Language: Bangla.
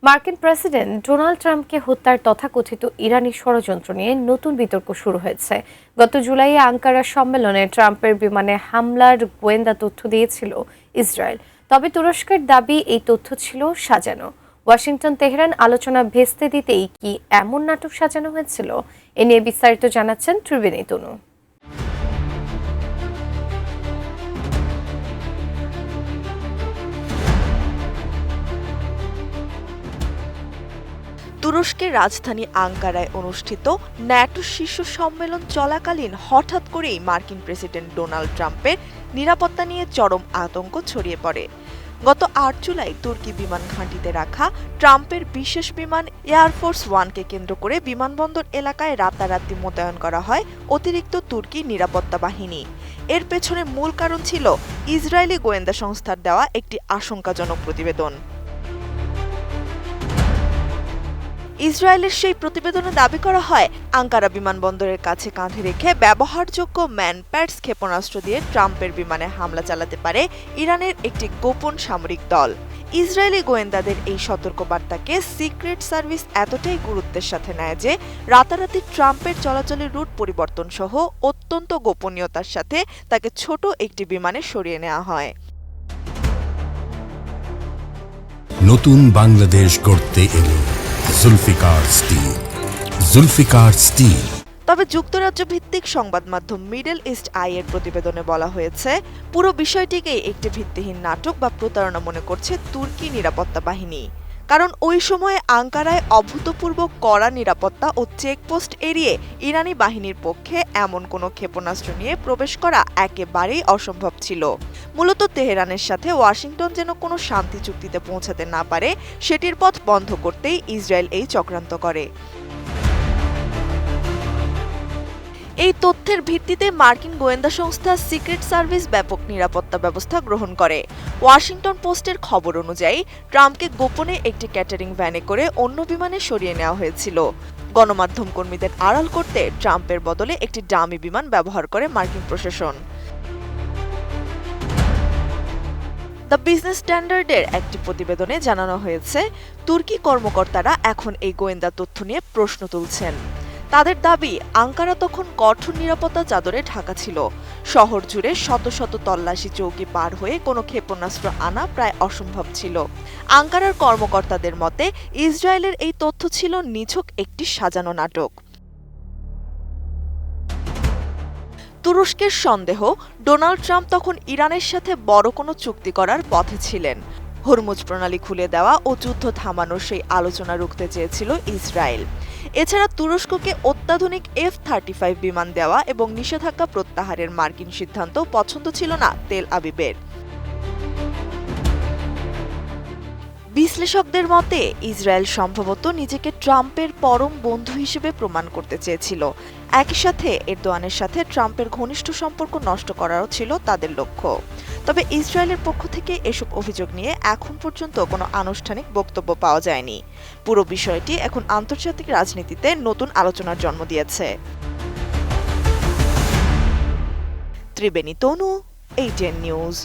মার্কিন প্রেসিডেন্ট ডোনাল্ড ট্রাম্পকে হত্যার তথাকথিত ইরানি ষড়যন্ত্র নিয়ে নতুন বিতর্ক শুরু হয়েছে। গত জুলাইয়ে আঙ্কারা সম্মেলনে ট্রাম্পের বিমানে হামলার গোয়েন্দা তথ্য দিয়েছিল ইসরায়েল। তবে তুরস্কের দাবি এই তথ্য ছিল সাজানো। ওয়াশিংটন তেহরান আলোচনা ভেস্তে দিতেই কি এমন নাটক সাজানো হয়েছিল? এ নিয়ে বিস্তারিত জানাচ্ছেন ত্রিবেণী তনু। তুরস্কের রাজধানী আঙ্কারায় অনুষ্ঠিত ন্যাটো শীর্ষ সম্মেলন চলাকালীন হঠাৎ করেই মার্কিন প্রেসিডেন্ট ডোনাল্ড ট্রাম্পের নিরাপত্তা নিয়ে চরম আতঙ্ক ছড়িয়ে পড়ে। গত ৮ জুলাই তুর্কি বিমান ঘাঁটিতে রাখা ট্রাম্পের বিশেষ বিমান এয়ারফোর্স ওয়ানকে কেন্দ্র করে বিমানবন্দর এলাকায় রাতারাতি মোতায়েন করা হয় অতিরিক্ত তুর্কি নিরাপত্তা বাহিনী। এর পেছনে মূল কারণ ছিল ইসরায়েলি গোয়েন্দা সংস্থার দেওয়া একটি আশঙ্কাজনক প্রতিবেদন। ইসরায়েলের সেই প্রতিবেদনে দাবি করা হয়, আঙ্কারা বিমানবন্দরের কাছে কাঁধে রেখে ব্যবহারযোগ্য ম্যানপ্যাডস ক্ষেপণাস্ত্র দিয়ে ট্রাম্পের বিমানে হামলা চালাতে পারে ইরানের একটি গোপন সামরিক দল। ইসরায়েলি গোয়েন্দাদের এই সতর্কবার্তাকে সিক্রেট সার্ভিস এতটাই গুরুত্বের সাথে নেয় যে রাতারাতি ট্রাম্পের চলাচলের রুট পরিবর্তন সহ অত্যন্ত গোপনীয়তার সাথে তাকে ছোট একটি বিমানে সরিয়ে নেওয়া হয়। নতুন বাংলাদেশ গড়তে এলো জুলফিকার স্টিল। জুলফিকার স্টিল। তবে যুক্তরাজ্য ভিত্তিক সংবাদ মাধ্যম মিডল ইস্ট আই এর প্রতিবেদনে বলা হয়েছে, পুরো বিষয়টিকেই একটি ভিত্তিহীন নাটক বা প্রতারণা মনে করছে তুর্কি নিরাপত্তা বাহিনী। কারণ ওই সময়ে আঙ্কারায় অভূতপূর্ব কড়া নিরাপত্তা ও চেকপোস্ট এড়িয়ে ইরানি বাহিনীর পক্ষে এমন কোনো ক্ষেপণাস্ত্র নিয়ে প্রবেশ করা একেবারেই অসম্ভব ছিল। মূলত তেহরানের সাথে ওয়াশিংটন যেন কোনো শান্তি চুক্তিতে পৌঁছাতে না পারে, সেটির পথ বন্ধ করতেই ইসরায়েল এই চক্রান্ত করে। এই তথ্যের ভিত্তিতে মার্কিন গোয়েন্দা সংস্থা সিক্রেট সার্ভিস ব্যাপক নিরাপত্তা ব্যবস্থা গ্রহণ করে। ওয়াশিংটন পোস্টের খবর অনুযায়ী ট্রাম্পকে গোপনে একটি ক্যাটারিং ভ্যানে করে অন্য বিমানে সরিয়ে নেওয়া হয়েছিল। গণমাধ্যম কর্মীদের আড়াল করতে ট্রাম্পের বদলে একটি ডামি বিমান ব্যবহার করে মার্কিন প্রশাসন। দ্য বিজনেস স্ট্যান্ডার্ডের একটি প্রতিবেদনে জানানো হয়েছে, তুর্কি কর্মকর্তারা এখন এই গোয়েন্দা তথ্য নিয়ে প্রশ্ন তুলছেন। তাদের দাবি, আঙ্কারা তখন কঠোর নিরাপত্তা চাদরে ঢাকা ছিল। শহর জুড়ে শত শত তল্লাশি চৌকি পার হয়ে কোনো ক্ষেপণাস্ত্র আনা প্রায় অসম্ভব ছিল। আঙ্কারার কর্মকর্তাদের মতে, ইসরায়েলের এই তথ্য ছিল নিছক একটি সাজানো নাটক। তুরস্কের সন্দেহ, ডোনাল্ড ট্রাম্প তখন ইরানের সাথে বড় কোনো চুক্তি করার পথে ছিলেন। হরমুজ প্রণালী খুলে দেওয়া ও যুদ্ধ থামানোর সেই আলোচনা রুখতে চেয়েছিল ইসরায়েল। এছাড়া তুরস্ককে অত্যাধুনিক F-35 বিমান দেওয়া এবং নিষেধাজ্ঞা প্রত্যাহারের মার্কিন সিদ্ধান্ত পছন্দ ছিল না তেল আবিবের। বিশ্লেষকদের মতে, ইসরায়েল সম্ভবত নিজেকে ট্রাম্পের পরম বন্ধু হিসেবে প্রমাণ করতে চেয়েছিল। একই সাথে এরদোয়ানের সাথে ট্রাম্পের ঘনিষ্ঠ সম্পর্ক নষ্ট করারও ছিল তাদের লক্ষ্য। তবে ইসরায়েলের পক্ষ থেকে এসব অভিযোগ নিয়ে এখন পর্যন্ত কোনো আনুষ্ঠানিক বক্তব্য পাওয়া যায়নি। পুরো বিষয়টি এখন আন্তর্জাতিক রাজনীতিতে নতুন আলোচনার জন্ম দিয়েছে। ত্রিবেণী তনু, ATN নিউজ।